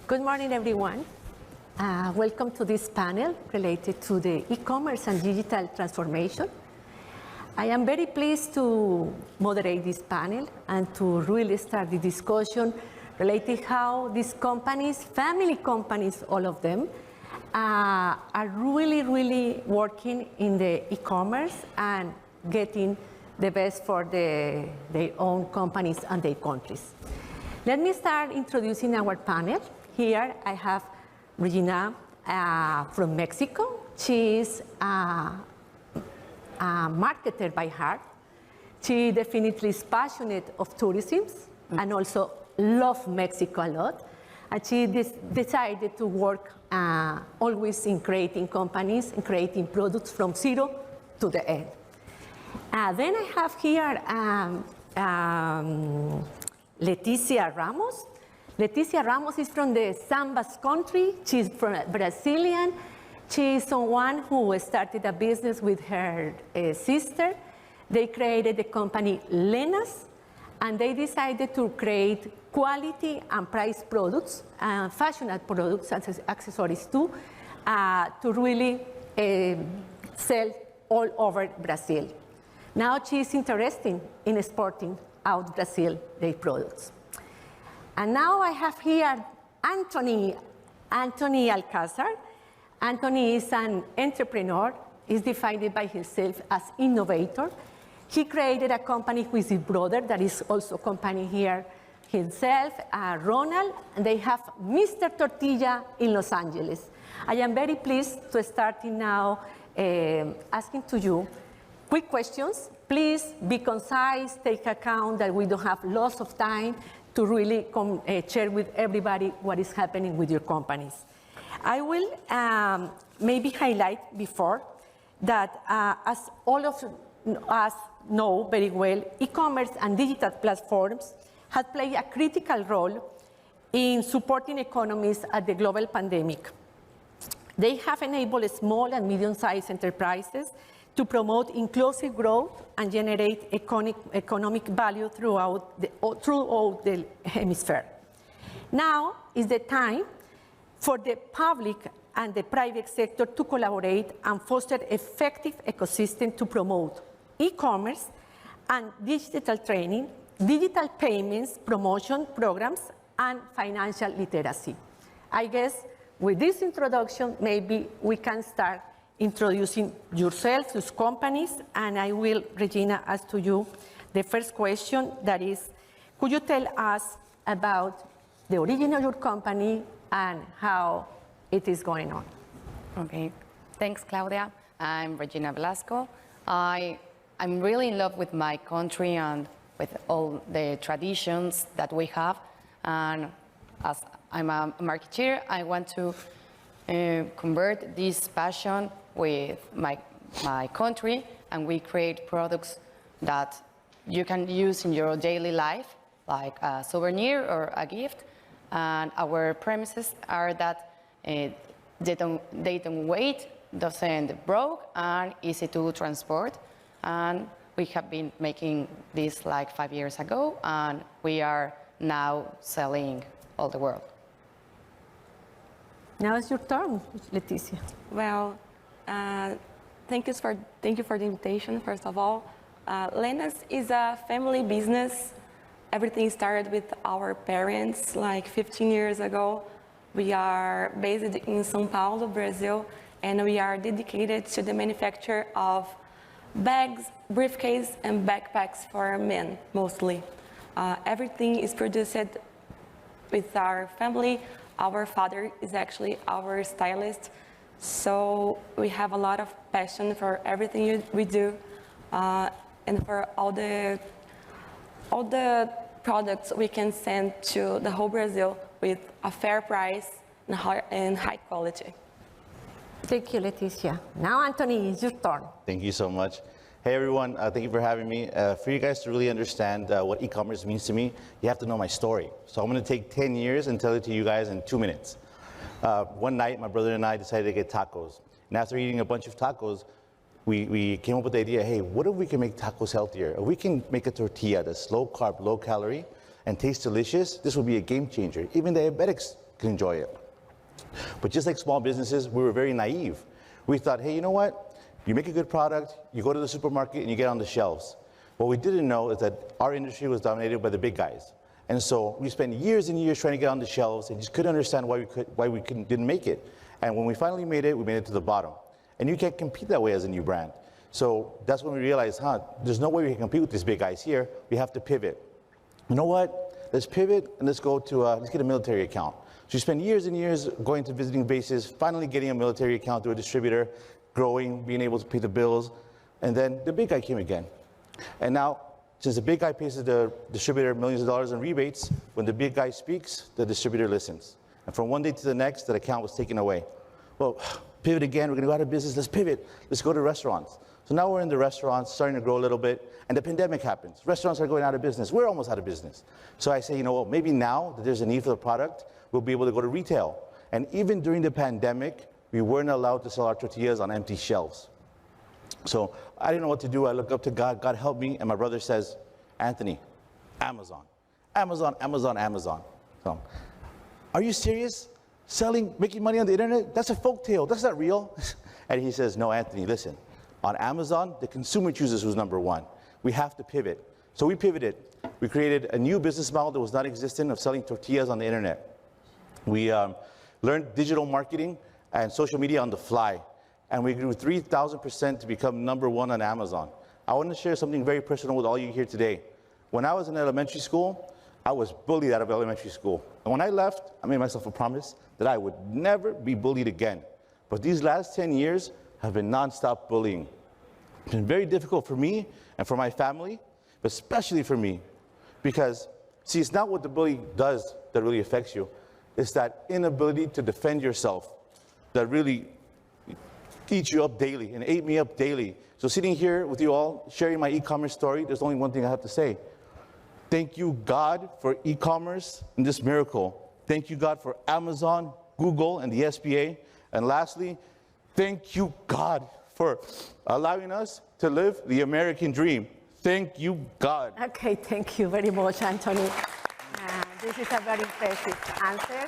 Good morning, everyone. Welcome to this panel related to the e-commerce and digital transformation. I am very pleased to moderate this panel and to really start the discussion related how these companies, family companies, all of them, are really working in the e-commerce and getting the best for their own companies and their countries. Let me start introducing our panel. Here I have Regina from Mexico. She is a marketer by heart. She definitely is passionate of tourism and also loves Mexico a lot. And she decided to work always in creating companies and creating products from zero to the end. Then I have here Leticia Ramos. Leticia Ramos is from the Sambas country. She's Brazilian. She is someone who started a business with her sister. They created the company Lenna's, and they decided to create quality and price products, fashionable products and accessories too, to really sell all over Brazil. Now she is interested in exporting out Brazil their products. And now I have here Anthony Alcazar. Anthony is an entrepreneur. He's defined by himself as innovator. He created a company with his brother that is also a company here himself, Ronald, and they have Mr. Tortilla in Los Angeles. I am very pleased to start now asking to you quick questions. Please be concise, take account that we don't have lots of time to really share with everybody what is happening with your companies. I will maybe highlight before that as all of us know very well, e-commerce and digital platforms have played a critical role in supporting economies at the global pandemic. They have enabled small and medium-sized enterprises to promote inclusive growth and generate economic value throughout the hemisphere. Now is the time for the public and the private sector to collaborate and foster effective ecosystem to promote e-commerce and digital training, digital payments, promotion programs, and financial literacy. I guess with this introduction, maybe we can start introducing yourself, your companies, and I will, Regina, ask to you the first question, that is, could you tell us about the origin of your company and how it is going on? Okay, thanks, Claudia. I'm Regina Velasco. I'm really in love with my country and with all the traditions that we have. And as I'm a marketeer, I want to convert this passion with my country, and we create products that you can use in your daily life, like a souvenir or a gift. And our premises are that they don't weight, doesn't break, and easy to transport. And we have been making this like 5 years ago, and we are now selling all the world. Now it's your turn, Leticia. Well, thank you for the invitation, first of all. Lenna's is a family business. Everything started with our parents like 15 years ago. We are based in São Paulo, Brazil, and we are dedicated to the manufacture of bags, briefcases, and backpacks for men, mostly. Everything is produced with our family. Our father is actually our stylist. So we have a lot of passion for everything we do, and for all the products we can send to the whole Brazil with a fair price and high quality. Thank you, Leticia. Now, Anthony, it's your turn. Thank you so much. Hey, everyone. Thank you for having me. For you guys to really understand what e-commerce means to me, you have to know my story. So I'm going to take 10 years and tell it to you guys in 2 minutes. One night, my brother and I decided to get tacos. And after eating a bunch of tacos, we came up with the idea, hey, what if we can make tacos healthier? If we can make a tortilla that's low carb, low calorie, and tastes delicious, this will be a game changer. Even diabetics can enjoy it. But just like small businesses, we were very naive. We thought, hey, you know what? You make a good product, you go to the supermarket, and you get on the shelves. What we didn't know is that our industry was dominated by the big guys. And so we spent years and years trying to get on the shelves and just couldn't understand why we didn't make it. And when we finally made it, we made it to the bottom. And you can't compete that way as a new brand. So that's when we realized, there's no way we can compete with these big guys here. We have to pivot. You know what? Let's pivot and let's go to, let's get a military account. So you spend years and years going to visiting bases, finally getting a military account through a distributor, growing, being able to pay the bills. And then the big guy came again. And now, since the big guy pays the distributor millions of dollars in rebates, when the big guy speaks, the distributor listens. And from one day to the next, that account was taken away. Well, pivot again, we're gonna go out of business, let's pivot. Let's go to restaurants. So now we're in the restaurants, starting to grow a little bit, and the pandemic happens. Restaurants are going out of business. We're almost out of business. So I say, you know what, maybe now that there's a need for the product, we'll be able to go to retail. And even during the pandemic, we weren't allowed to sell our tortillas on empty shelves. So I didn't know what to do. I look up to God. God help me. And my brother says, Anthony, Amazon. Amazon, Amazon, Amazon. So, are you serious? Making money on the internet? That's a folktale. That's not real. And he says, no, Anthony, listen. On Amazon, the consumer chooses who's number one. We have to pivot. So we pivoted. We created a new business model that was not existent of selling tortillas on the internet. We learned digital marketing and social media on the fly. And we grew 3,000% to become number one on Amazon. I want to share something very personal with all you here today. When I was in elementary school, I was bullied out of elementary school. And when I left, I made myself a promise that I would never be bullied again. But these last 10 years have been nonstop bullying. It's been very difficult for me and for my family, but especially for me. Because, see, it's not what the bully does that really affects you. It's that inability to defend yourself that really eats you up daily and ate me up daily. So sitting here with you all, sharing my e-commerce story, there's only one thing I have to say. Thank you, God, for e-commerce and this miracle. Thank you, God, for Amazon, Google, and the SBA. And lastly, thank you, God, for allowing us to live the American dream. Thank you, God. Okay, thank you very much, Anthony. This is a very impressive answer.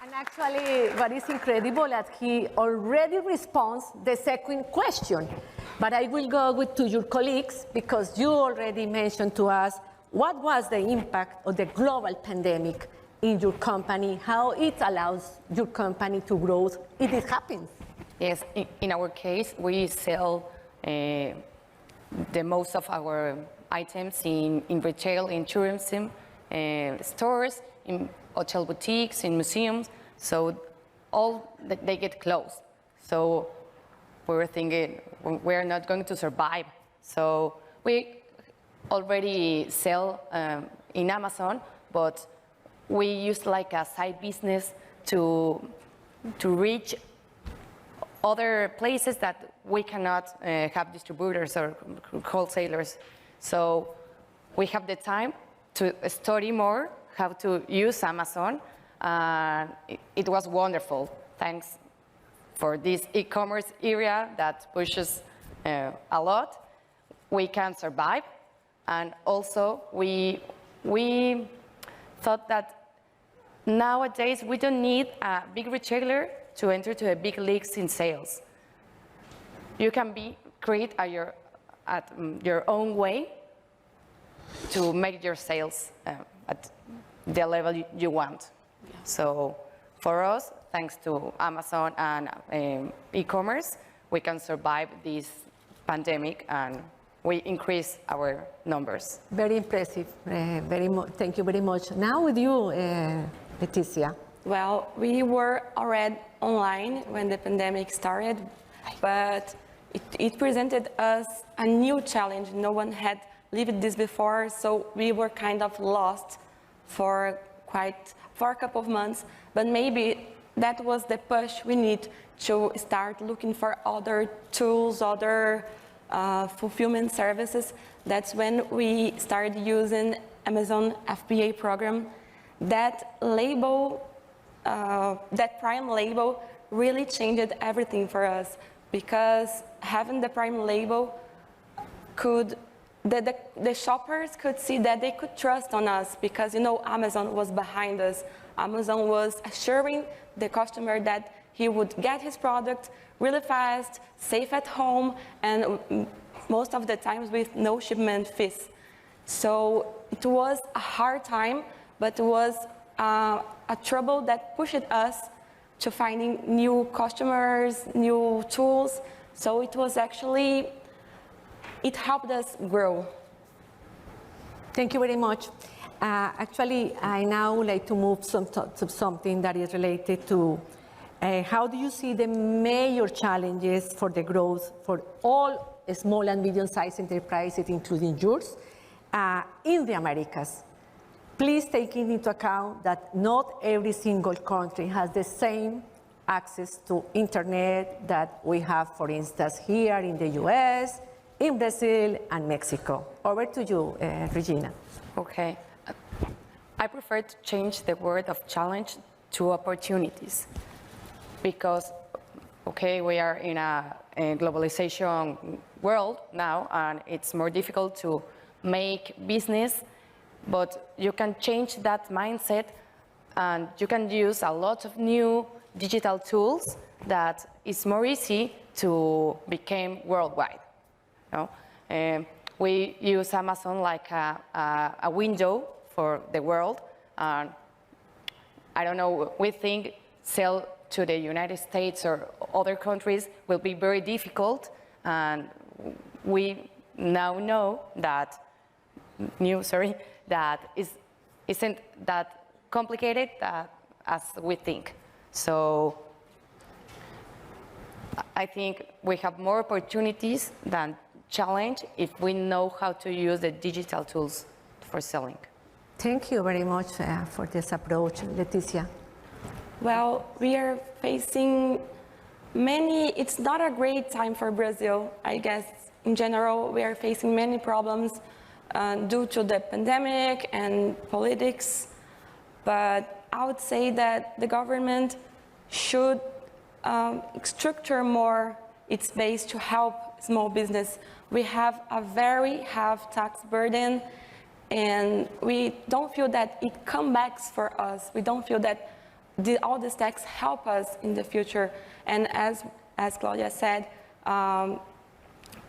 And actually, what is incredible that he already responds the second question. But I will go to your colleagues because you already mentioned to us what was the impact of the global pandemic in your company, how it allows your company to grow if it happens. Yes, in our case, we sell the most of our items in retail, in tourism, stores, in hotel boutiques, in museums. So all they get closed. So we were thinking we're not going to survive. So we already sell in Amazon, but we use like a side business to reach other places that we cannot have distributors or wholesalers. So we have the time to study more how to use Amazon. It was wonderful. Thanks for this e-commerce area that pushes a lot. We can survive. And also we thought that nowadays we don't need a big retailer to enter to the big leagues in sales. You can create at your own way to make your sales at the level you want. Yeah. So for us, thanks to Amazon and e-commerce, we can survive this pandemic and we increase our numbers. Very impressive. Thank you very much. Now with you, Leticia. Well, we were already online when the pandemic started, but it presented us a new challenge. No one had lived this before, so we were kind of lost for a couple of months. But maybe that was the push we need to start looking for other tools, other fulfillment services. That's when we started using Amazon FBA program. That label, that Prime label really changed everything for us, because having the Prime label the shoppers could see that they could trust on us, because Amazon was behind us. Amazon was assuring the customer that he would get his product really fast, safe at home, and most of the times with no shipment fees. So it was a hard time, but it was a trouble that pushed us to finding new customers, new tools. So it was actually, it helped us grow. Thank you very much. Actually, I now would like to move to something that is related to how do you see the major challenges for the growth for all small and medium-sized enterprises, including yours, in the Americas? Please take into account that not every single country has the same access to internet that we have, for instance, here in the US, in Brazil, and Mexico. Over to you, Regina. Okay. I prefer to change the word of challenge to opportunities because, okay, we are in a globalization world now, and it's more difficult to make business, but you can change that mindset and you can use a lot of new digital tools that is more easy to become worldwide. You know? We use Amazon like a window for the world. I don't know, we think sell to the United States or other countries will be very difficult, and we now know that isn't that complicated as we think. So I think we have more opportunities than challenge if we know how to use the digital tools for selling. Thank you very much for this approach, Leticia. Well, we are facing it's not a great time for Brazil, I guess. In general, we are facing many problems due to the pandemic and politics, but I would say that the government should structure more its base to help small business. We have a very heavy tax burden, and we don't feel that it comes back for us. We don't feel that all these taxes help us in the future. And as Claudia said,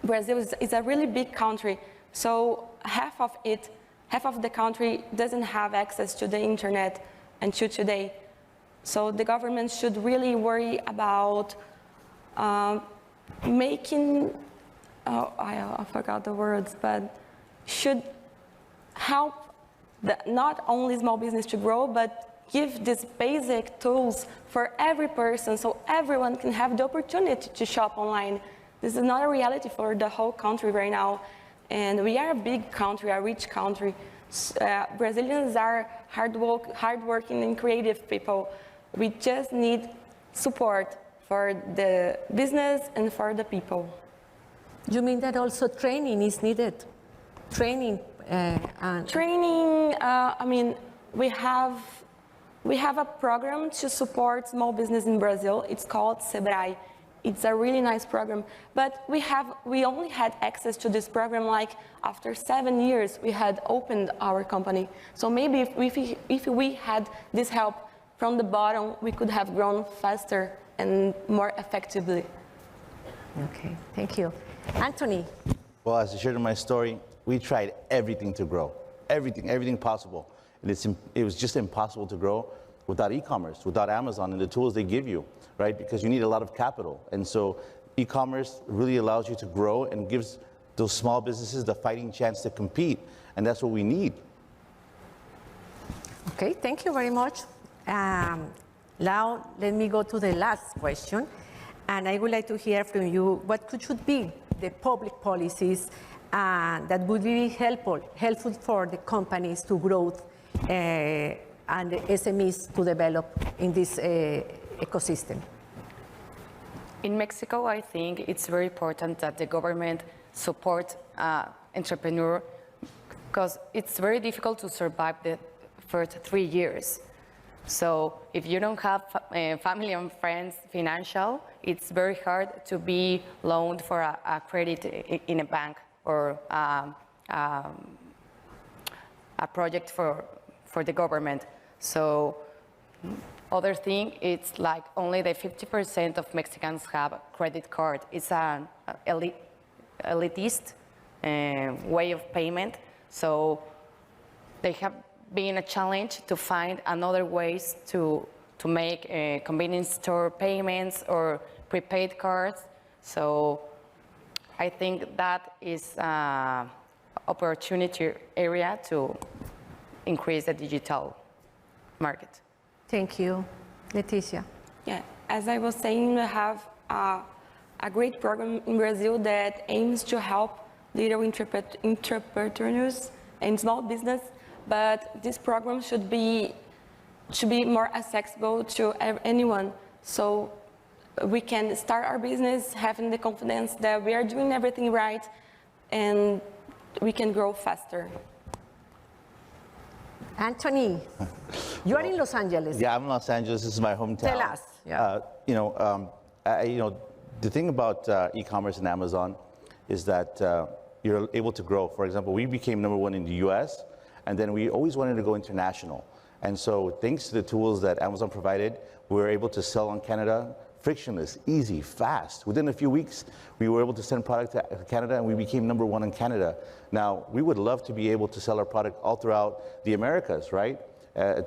Brazil is a really big country, so half of the country doesn't have access to the internet until today. So the government should really worry about making, I forgot the words, but should help not only small business to grow, but give these basic tools for every person so everyone can have the opportunity to shop online. This is not a reality for the whole country right now. And we are a big country, a rich country. Brazilians are hardworking and creative people. We just need support for the business and for the people. You mean that also training is needed? Training Training, I mean, we have a program to support small business in Brazil. It's called Sebrae. It's a really nice program, but we only had access to this program like after 7 years we had opened our company. So maybe if we had this help from the bottom, we could have grown faster and more effectively. Okay, thank you. Anthony. Well, as I shared in my story, we tried everything to grow, everything possible. And it was just impossible to grow without e-commerce, without Amazon and the tools they give you, right? Because you need a lot of capital. And so e-commerce really allows you to grow and gives those small businesses the fighting chance to compete. And that's what we need. Okay, thank you very much. Now, let me go to the last question. And I would like to hear from you what should be the public policies that would be helpful for the companies to grow and the SMEs to develop in this ecosystem. In Mexico, I think it's very important that the government support entrepreneur because it's very difficult to survive the first 3 years. So if you don't have family and friends financial, it's very hard to be loaned for a credit in a bank or a project for the government. So Other thing, it's like only the 50% of Mexicans have a credit card. It's an elitist way of payment. So they have been a challenge to find another ways to make convenience store payments or prepaid cards. So I think that is an opportunity area to increase the digital market. Thank you. Leticia. Yeah, as I was saying, we have a great program in Brazil that aims to help little entrepreneurs and small business, but this program should be more accessible to anyone. So we can start our business having the confidence that we are doing everything right and we can grow faster. Anthony, you are in Los Angeles. Yeah, I'm in Los Angeles. This is my hometown. Tell us. Yeah. The thing about e-commerce and Amazon is that you're able to grow. For example, we became #1 in the US, and then we always wanted to go international. And so thanks to the tools that Amazon provided, we were able to sell on Canada, frictionless, easy, fast. Within a few weeks, we were able to send product to Canada, and we became #1 in Canada. Now, we would love to be able to sell our product all throughout the Americas, right?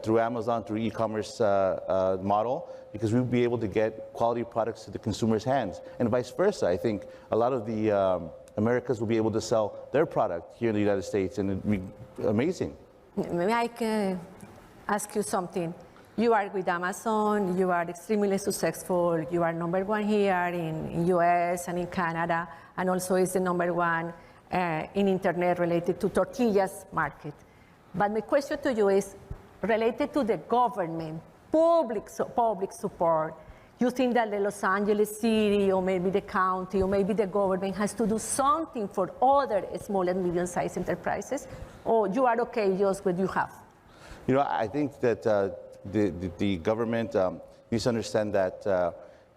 Through Amazon, through e-commerce model, because we would be able to get quality products to the consumer's hands. And vice versa, I think a lot of the Americas will be able to sell their product here in the United States, and it'd be amazing. May I ask you something? You are with Amazon, you are extremely successful, you are #1 here in US and in Canada, and also is the #1 in internet related to Tortilla's market. But my question to you is related to the government, public support. You think that the Los Angeles city or maybe the county or maybe the government has to do something for other small and medium-sized enterprises? Or you are okay just what you have? You know, I think that the government needs to understand that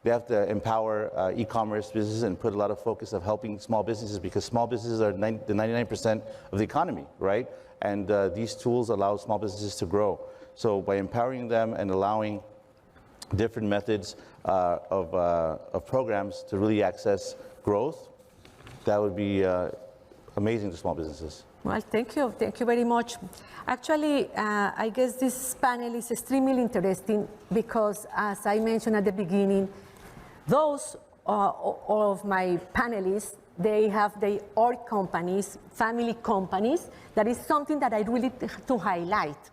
they have to empower e-commerce businesses and put a lot of focus of helping small businesses, because small businesses are the 99% of the economy, right? And these tools allow small businesses to grow. So by empowering them and allowing different methods of programs to really access growth, that would be amazing to small businesses. Well, thank you very much. Actually, I guess this panel is extremely interesting because, as I mentioned at the beginning, those of my panelists, they have their own companies, family companies. That is something that I really to highlight.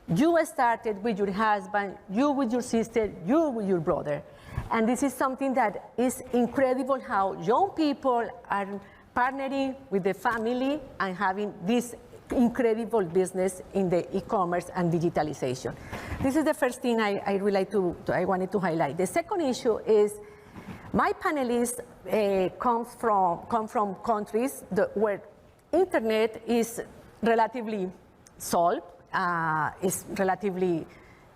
You started with your husband, you with your sister, you with your brother. And this is something that is incredible how young people are partnering with the family and having this incredible business in the e-commerce and digitalization. This is the first thing I wanted to highlight. The second issue is my panelists come from countries where internet is relatively solved, is relatively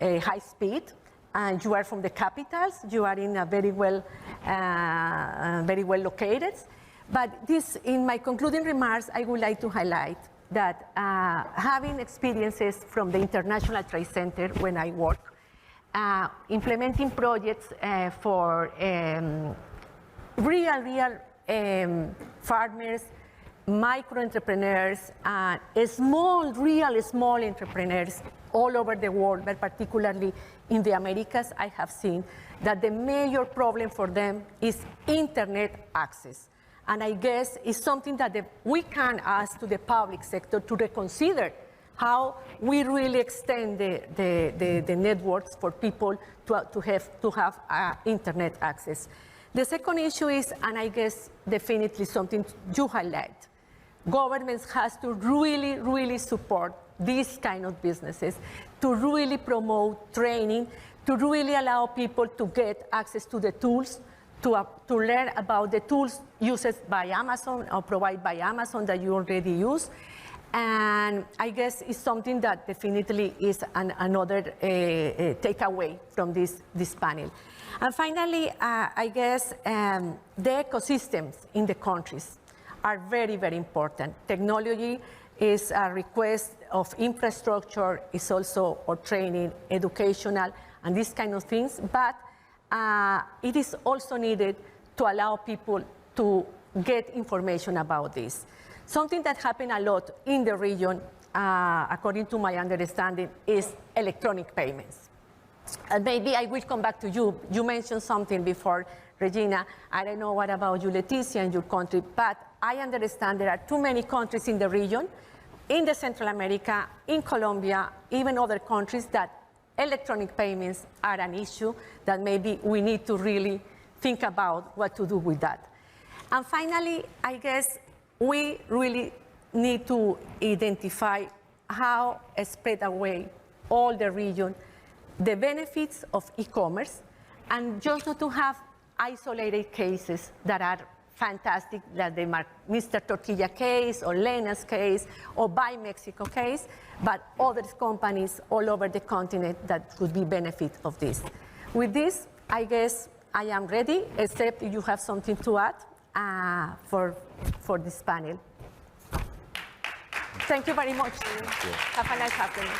high speed, and you are from the capitals. You are in a very well located. But this, in my concluding remarks, I would like to highlight that having experiences from the International Trade Center when I work, implementing projects for real farmers, micro-entrepreneurs, real small entrepreneurs all over the world, but particularly in the Americas, I have seen that the major problem for them is internet access. And I guess it's something that we can ask to the public sector to reconsider how we really extend the networks for people to have internet access. The second issue is, and I guess definitely something you highlight, governments has to really support these kind of businesses, to really promote training, to really allow people to get access to the tools, to learn about the tools used by Amazon or provided by Amazon that you already use. And I guess it's something that definitely is another takeaway from this panel. And finally, I guess the ecosystems in the countries are very important. Technology is a request of infrastructure, is also or training, educational, and these kind of things. But it is also needed to allow people to get information about this. Something that happened a lot in the region, according to my understanding, is electronic payments. And maybe I will come back to you. You mentioned something before, Regina. I don't know what about you, Leticia, in your country, but I understand there are too many countries in the region, in the Central America, in Colombia, even other countries, that electronic payments are an issue that maybe we need to really think about what to do with that. And finally, I guess we really need to identify how spread away all the region, the benefits of e-commerce, and just not to have isolated cases that are fantastic, like the Mr. Tortilla case, or Lenna's case, or Buy Mexico case, but other companies all over the continent that could be benefit of this. With this, I guess I am ready, except if you have something to add for this panel. Thank you very much. Have a nice afternoon.